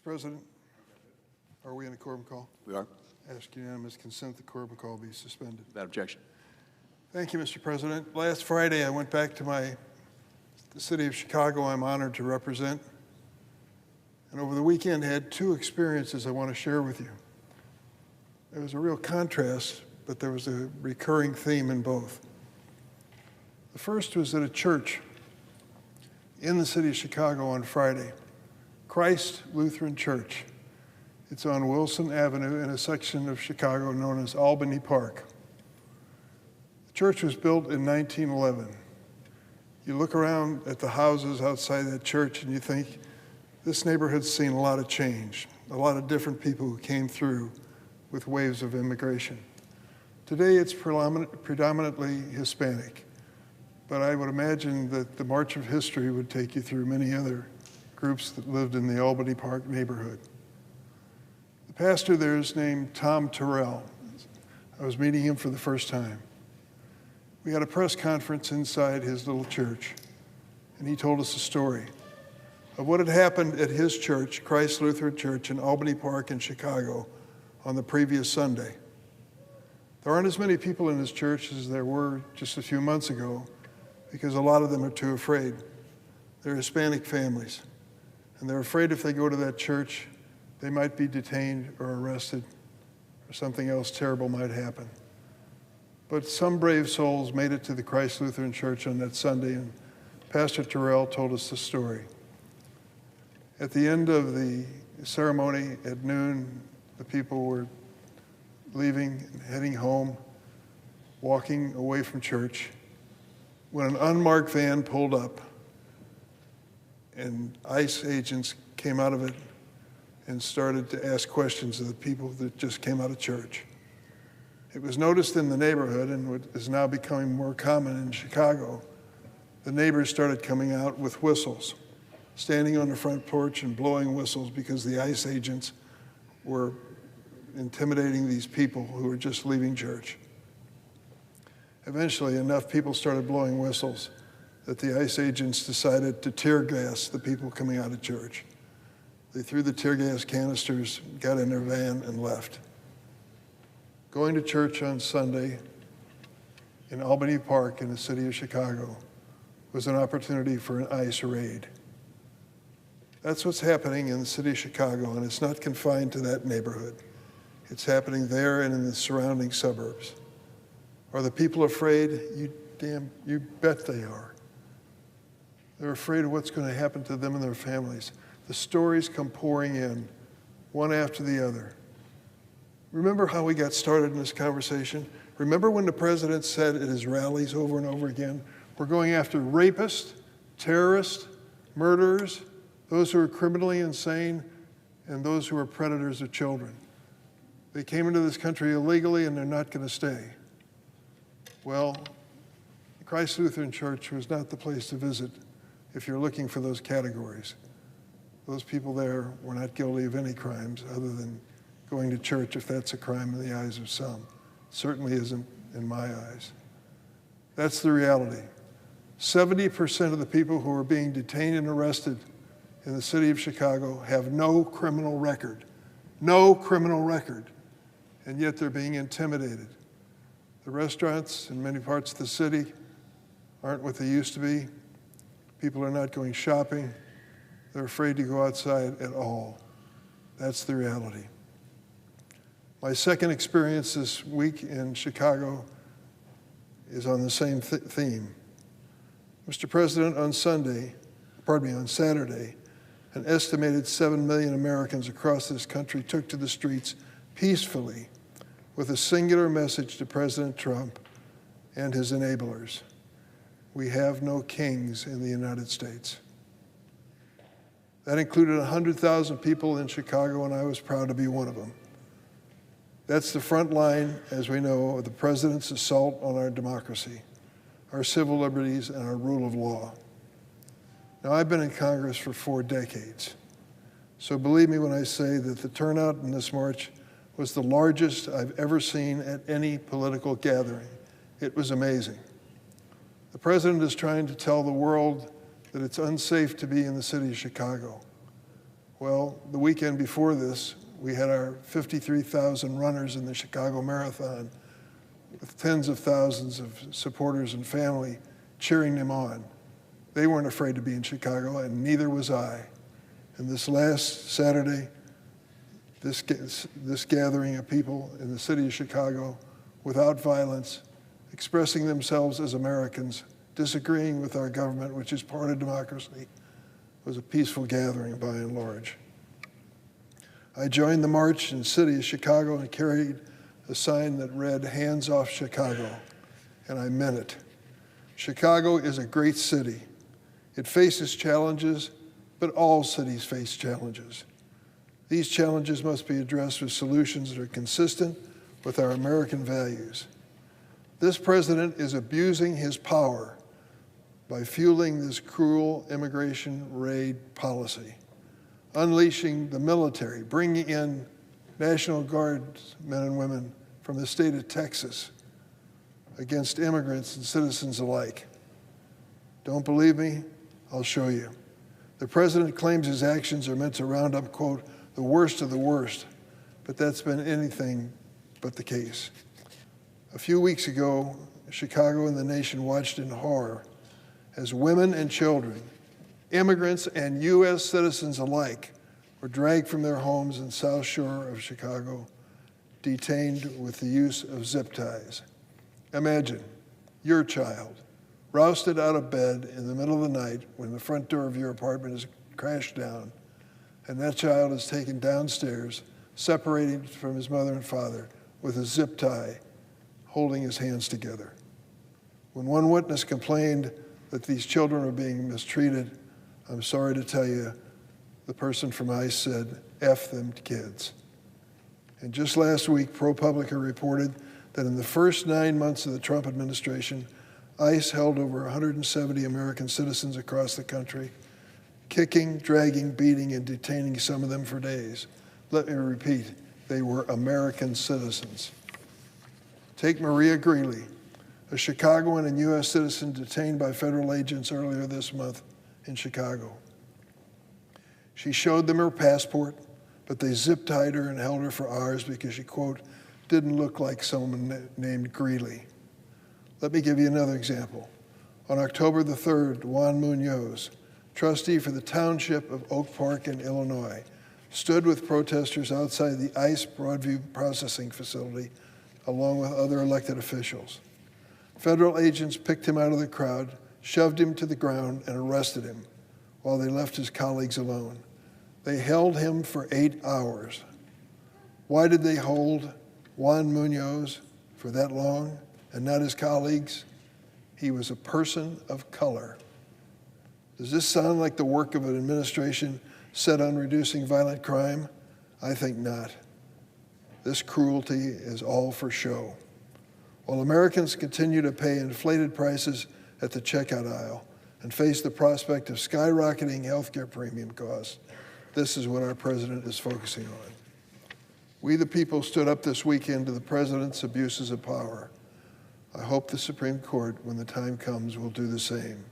Mr. President, are we in a quorum call? We are. Ask unanimous consent the quorum call be suspended. Without objection. Thank you, Mr. President. Last Friday, I went back to the city of Chicago I'm honored to represent. And over the weekend, had two experiences I want to share with you. There was a real contrast, but there was a recurring theme in both. The first was at a church in the city of Chicago on Friday, Christ Lutheran Church. It's on Wilson Avenue in a section of Chicago known as Albany Park. The church was built in 1911. You look around at the houses outside that church and you think, this neighborhood's seen a lot of change, a lot of different people who came through with waves of immigration. Today it's predominantly Hispanic, but I would imagine that the march of history would take you through many other groups that lived in the Albany Park neighborhood. The pastor there is named Tom Terrell. I was meeting him for the first time. We had a press conference inside his little church, and he told us a story of what had happened at his church, Christ Lutheran Church in Albany Park in Chicago, on the previous Sunday. There aren't as many people in his church as there were just a few months ago because a lot of them are too afraid. They're Hispanic families, and they're afraid if they go to that church, they might be detained or arrested or something else terrible might happen. But some brave souls made it to the Christ Lutheran Church on that Sunday, and Pastor Terrell told us the story. At the end of the ceremony at noon, the people were leaving and heading home, walking away from church, when an unmarked van pulled up and ICE agents came out of it and started to ask questions of the people that just came out of church. It was noticed in the neighborhood, and what is now becoming more common in Chicago. The neighbors started coming out with whistles, standing on the front porch and blowing whistles because the ICE agents were intimidating these people who were just leaving church. Eventually, enough people started blowing whistles that the ICE agents decided to tear gas the people coming out of church. They threw the tear gas canisters, got in their van, and left. Going to church on Sunday in Albany Park in the city of Chicago was an opportunity for an ICE raid. That's what's happening in the city of Chicago, and it's not confined to that neighborhood. It's happening there and in the surrounding suburbs. Are the people afraid? You bet they are. They're afraid of what's going to happen to them and their families. The stories come pouring in, one after the other. Remember how we got started in this conversation? Remember when the president said at his rallies over and over again, we're going after rapists, terrorists, murderers, those who are criminally insane, and those who are predators of children. They came into this country illegally and they're not going to stay. Well, Christ Lutheran Church was not the place to visit if you're looking for those categories. Those people there were not guilty of any crimes other than going to church, if that's a crime in the eyes of some. It certainly isn't in my eyes. That's the reality. 70% of the people who are being detained and arrested in the city of Chicago have no criminal record. No criminal record. And yet they're being intimidated. The restaurants in many parts of the city aren't what they used to be. People are not going shopping. They're afraid to go outside at all. That's the reality. My second experience this week in Chicago is on the same theme. Mr. President, on Saturday, an estimated 7 million Americans across this country took to the streets peacefully with a singular message to President Trump and his enablers. We have no kings in the United States. That included 100,000 people in Chicago, and I was proud to be one of them. That's the front line, as we know, of the president's assault on our democracy, our civil liberties, and our rule of law. Now, I've been in Congress for 4 decades, so believe me when I say that the turnout in this march was the largest I've ever seen at any political gathering. It was amazing. The president is trying to tell the world that it's unsafe to be in the city of Chicago. Well, the weekend before this, we had our 53,000 runners in the Chicago Marathon with tens of thousands of supporters and family cheering them on. They weren't afraid to be in Chicago, and neither was I. And this last Saturday, this gathering of people in the city of Chicago, without violence, expressing themselves as Americans, disagreeing with our government, which is part of democracy, was a peaceful gathering by and large. I joined the march in the city of Chicago and carried a sign that read, "Hands off Chicago," and I meant it. Chicago is a great city. It faces challenges, but all cities face challenges. These challenges must be addressed with solutions that are consistent with our American values. This president is abusing his power by fueling this cruel immigration raid policy, unleashing the military, bringing in National Guard men and women from the state of Texas against immigrants and citizens alike. Don't believe me? I'll show you. The president claims his actions are meant to round up, quote, the worst of the worst, but that's been anything but the case. A few weeks ago, Chicago and the nation watched in horror as women and children, immigrants and U.S. citizens alike, were dragged from their homes in South Shore of Chicago, detained with the use of zip ties. Imagine your child rousted out of bed in the middle of the night when the front door of your apartment is crashed down, and that child is taken downstairs, separated from his mother and father with a zip tie, holding his hands together. When one witness complained that these children were being mistreated, I'm sorry to tell you, the person from ICE said, "F them kids." And just last week, ProPublica reported that in the first 9 months of the Trump administration, ICE held over 170 American citizens across the country, kicking, dragging, beating, and detaining some of them for days. Let me repeat, they were American citizens. Take Maria Greeley, a Chicagoan and U.S. citizen detained by federal agents earlier this month in Chicago. She showed them her passport, but they zip-tied her and held her for hours because she, quote, didn't look like someone named Greeley. Let me give you another example. On October the 3rd, Juan Munoz, trustee for the township of Oak Park in Illinois, stood with protesters outside the ICE Broadview processing facility along with other elected officials. Federal agents picked him out of the crowd, shoved him to the ground, and arrested him while they left his colleagues alone. They held him for 8 hours. Why did they hold Juan Munoz for that long and not his colleagues? He was a person of color. Does this sound like the work of an administration set on reducing violent crime? I think not. This cruelty is all for show. While Americans continue to pay inflated prices at the checkout aisle and face the prospect of skyrocketing healthcare premium costs, this is what our president is focusing on. We, the people, stood up this weekend to the president's abuses of power. I hope the Supreme Court, when the time comes, will do the same.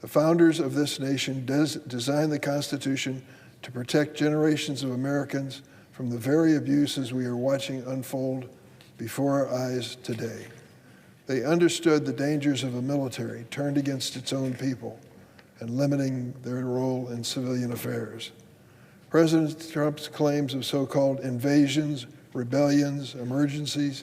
The founders of this nation designed the Constitution to protect generations of Americans from the very abuses we are watching unfold before our eyes today. They understood the dangers of a military turned against its own people and limiting their role in civilian affairs. President Trump's claims of so-called invasions, rebellions, emergencies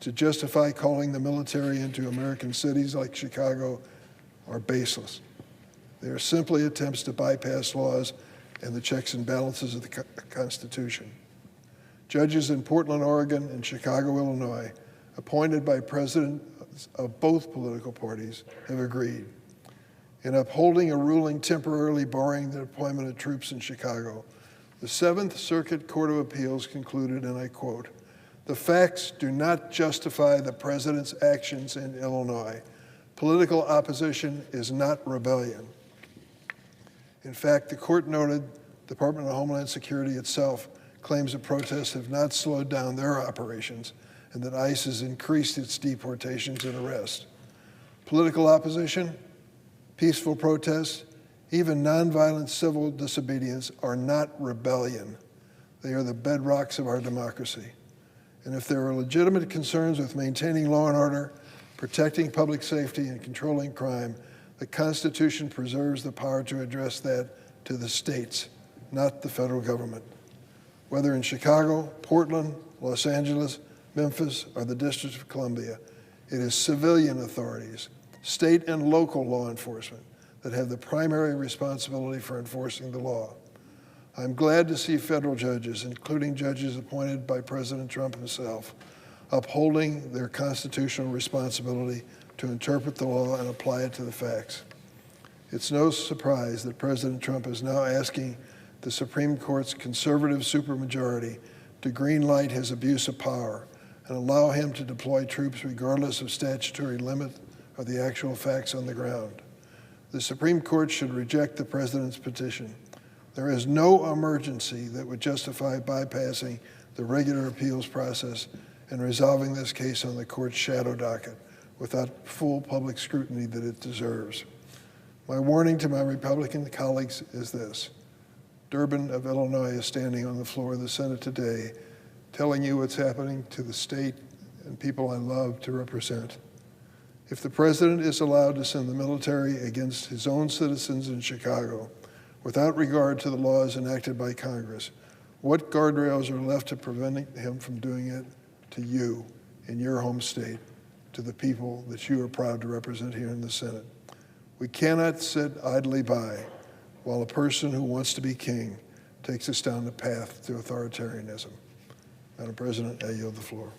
to justify calling the military into American cities like Chicago are baseless. They are simply attempts to bypass laws and the checks and balances of the Constitution. Judges in Portland, Oregon, and Chicago, Illinois, appointed by presidents of both political parties, have agreed. In upholding a ruling temporarily barring the deployment of troops in Chicago, the Seventh Circuit Court of Appeals concluded, and I quote, "The facts do not justify the president's actions in Illinois. Political opposition is not rebellion." In fact, the court noted the Department of Homeland Security itself claims the protests have not slowed down their operations and that ICE has increased its deportations and arrests. Political opposition, peaceful protests, Even nonviolent civil disobedience are not rebellion. They are the bedrocks of our democracy. And if there are legitimate concerns with maintaining law and order, protecting public safety, and controlling crime, the Constitution preserves the power to address that to the states, not the federal government. Whether in Chicago, Portland, Los Angeles, Memphis, or the District of Columbia, it is civilian authorities, state and local law enforcement, that have the primary responsibility for enforcing the law. I'm glad to see federal judges, including judges appointed by President Trump himself, upholding their constitutional responsibility to interpret the law and apply it to the facts. It's no surprise that President Trump is now asking the Supreme Court's conservative supermajority to greenlight his abuse of power and allow him to deploy troops regardless of statutory limit or the actual facts on the ground. The Supreme Court should reject the president's petition. There is no emergency that would justify bypassing the regular appeals process and resolving this case on the court's shadow docket without full public scrutiny that it deserves. My warning to my Republican colleagues is this. Durbin of Illinois is standing on the floor of the Senate today telling you what's happening to the state and people I love to represent. If the president is allowed to send the military against his own citizens in Chicago without regard to the laws enacted by Congress, what guardrails are left to preventing him from doing it to you in your home state, to the people that you are proud to represent here in the Senate? We cannot sit idly by while a person who wants to be king takes us down the path to authoritarianism. Madam President, I yield the floor.